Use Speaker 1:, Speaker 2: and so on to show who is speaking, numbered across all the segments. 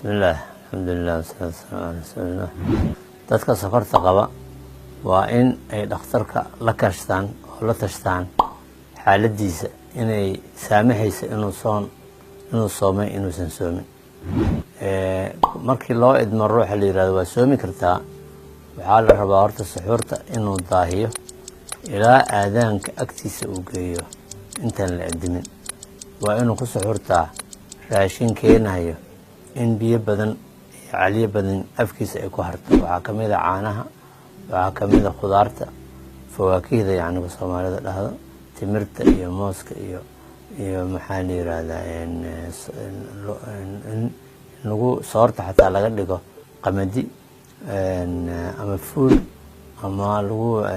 Speaker 1: Bismillah, alxamdulilah, wasalaatu wasalaamu calaa rasuulillah. Dadka sokorta qaba waa in ay dhakhtarka la kaashadaan oo la tashtaan xaaladiisa inay saamaxayso inuu soomay inuusan soomin. Markii loo idmo ruuxa la yiraahdo waa soomi kartaa, waxaa la rabaa horta suxuurta inuu daahiyo ilaa aadaanka agtiisa uu geeyo intaan la adimin. Waa inuu ku suxuurtaa raashin keenayo in biyo badan iyo caliyo badan afkiisa ay ku harto. Waxaa ka mid ah caanaha, waxaa ka mid ah khudaarta, fawaakihda yacni Soomaalida dhahdo, timirta iyo mooska iyo maxaa la yiraahdaa in lagu soorta xataa laga dhigo qamadi ama fuul ama lagu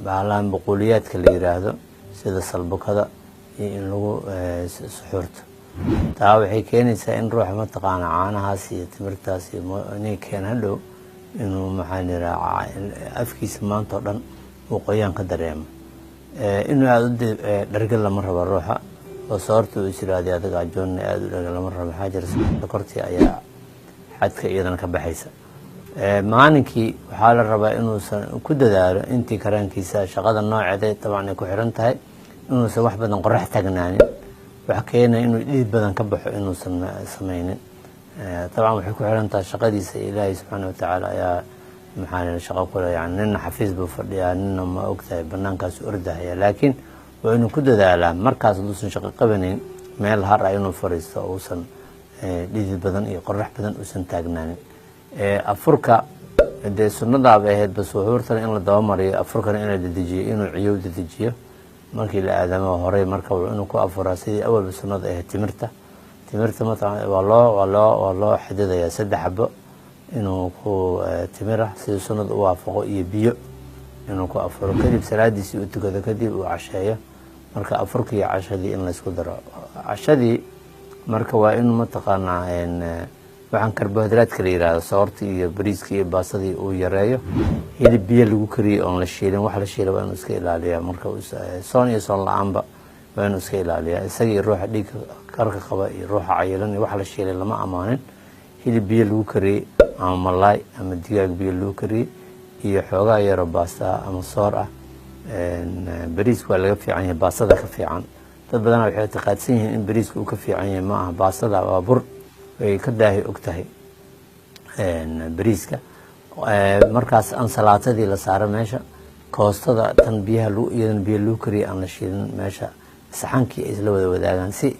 Speaker 1: baalaan boqoliyaadka la yiraahdo sida salbukada iyo in lagu suxuurto. taa waxay keenaysaa in ruuxa mataqaana caanahaas iyo timirtaas iyo inay keen hadhow inuu maxaa la yiraahdaa afkiisa maanta oo dhan uu qoyaan ka dareemo. Inuu aad u dharga lama rabo ruuxa oo soorta uu isiraadiyo adiga ajoon aad u dharga lama rabo. Waxaa jira sokortii ayaa xadka iyadana ka baxaysa. Maalinkii waxaa la rabaa inuusan ku dadaalo intii karaankiisa shaqada nooceeda taban ay ku xiran tahay inuusan wax badan qorax tagnaanin. wax keenay inuu dhiid badan ka baxo inuusan samaynin. Taban waxay ku xiran tahay shaqadiisa Ilaahay subxaanahu wa tacaala ayaa maxaa shaqo ku leeyahay. Nin xafiis buu fadhiyaa, ninna ma ogtahay banaankaas ordahaya, laakiin waa inuu ku dadaalaa markaas uusan shaqo qabanayn meel har ah inuu fariisto uusan dhiid badan iyo qorax badan uusan taagnaanin. Afurka dee sunnadaaba ahayd bas suxuurtan in la daba mariyo, afurkana in la dedejiyo, inuu ciyow dedejiyo markii la aadamo horey marka inuu ku afuraa sidii awalba sunnada ahayd. timirta mataqaan waa loo xadidayaa 3 xabo inuu ku timira sidii sunnada u waafaqo iyo biyo inuu ku afuro. kadib salaadiisii uu tukado, kadib uu casheeyo. marka afurkii iyo cashadii in la isku daro. cashadii marka waa inuu mataqaanaa waxaan karbohaydraadka la yiraahdo soorta iyo bariiska iyo baasadii uu yareeyo. hilib biyo lagu kariyay oon la shiilin, wax la shiilay waa inuu iska ilaaliyaa. marka soon iyo soon la-aanba waa inuu iska ilaaliyaa. isagii ruuxa dhiigga karka qaba iyo ruuxa cayilan iyo wax la shiilay lama amaanin. hilib biyo lagu kariyey ama malaay ama digaag biyo lagu kariyey iyo xoogaa yaro baasta ama soor ah. bariiska waa laga fiican yahay, baastada ka fiican. dad badan waxay taqaadsan yihiin in bariiska uu ka fiican yahay. ma aha, baastada waa bur way ka daahi og tahay bariiska. markaas ansalaatadii la saaro meesha, koostada tan iyadana biyo lagu kariyay aan la shiilin meesha, saxankii ay isla wada wadaagaan si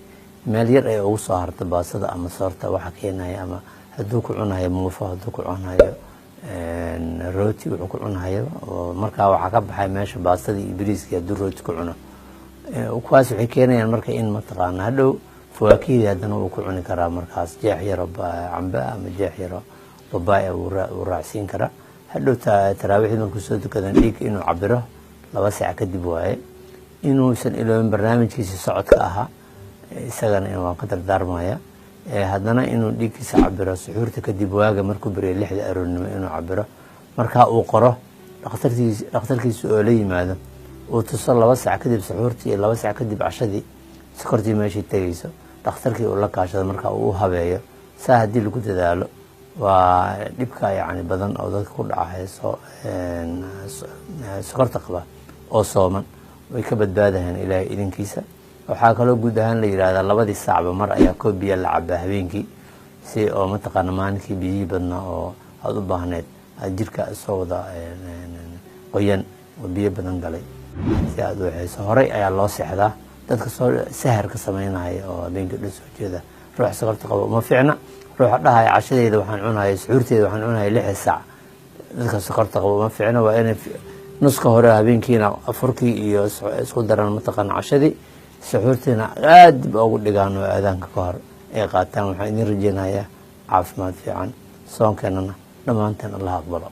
Speaker 1: meel yar ay ugu soo harto baastada ama soorta waxa keenaya. ama hadduu ku cunayo muufo, hadduu ku cunayo rooti wuxuu ku cunayo oo markaa waxaa ka baxay meesha baastadii iyo bariiskii hadduu rooti ku cuno. kuwaas waxay keenayaan marka in mataqaana hadhow fawaakihii haddana uu ku cuni karaa. markaas jeex yaro cambe ama jeex yaro babaay uu raacsiin karaa. hadhow taraawiixdii markuu soo tukadan dhiigga inuu cabiro 2 saac kadib waaye. inuusan iloobin barnaamijkiisa socodka ahaa isagana waan ka dardaarmaya. haddana inuu dhiiggiisa cabiro suxuurta kadib waaga markuu bariyo 6da aroornimo inuu cabiro. markaa uu qoro dhakhtarkiisa oo la yimaado uu tuso 2 saac kadib suxuurtii iyo 2 saac kadib cashadii sokortii meeshii tegayso. dhakhtarkii uu la kaashado marka uu habeeyo. saa haddii lagu dadaalo waa dhibka yacni badan oo dadka ku dhaca sokorta qaba oo sooman way ka badbaadayaan Ilaahay idinkiisa. waxaa kaloo guud ahaan la yiraahdaa 2 saacba mar ayaa koob biyo la cabaa habeenkii si oo mataqaana maalinkii biyihii badnaa oo aad u baahneed jirka soo wada qoyan oo biyo badan galay si aad u hayso. horey ayaa loo seexdaa dadka soo sahar ka sameynaya oo habeenkii dhan soo jeeda. ruux sokorta qaba uma fiicna. ruuxa dhahay cashadeeda waxaan cunahay, suxuurteeda waxaan cunahay 6 saac. dadka sokorta qaba uma fiicna. waa inay nuska hore habeenkiina afurkii iyo isku daran mataqaana cashadii, suxuurtiina aad dib ugu dhigaan oo aadaanka ka hor ay qaataan. waxaan idin rajeynayaa caafimaad fiican. soonkeenana dhammaanteen Allah aqbalo.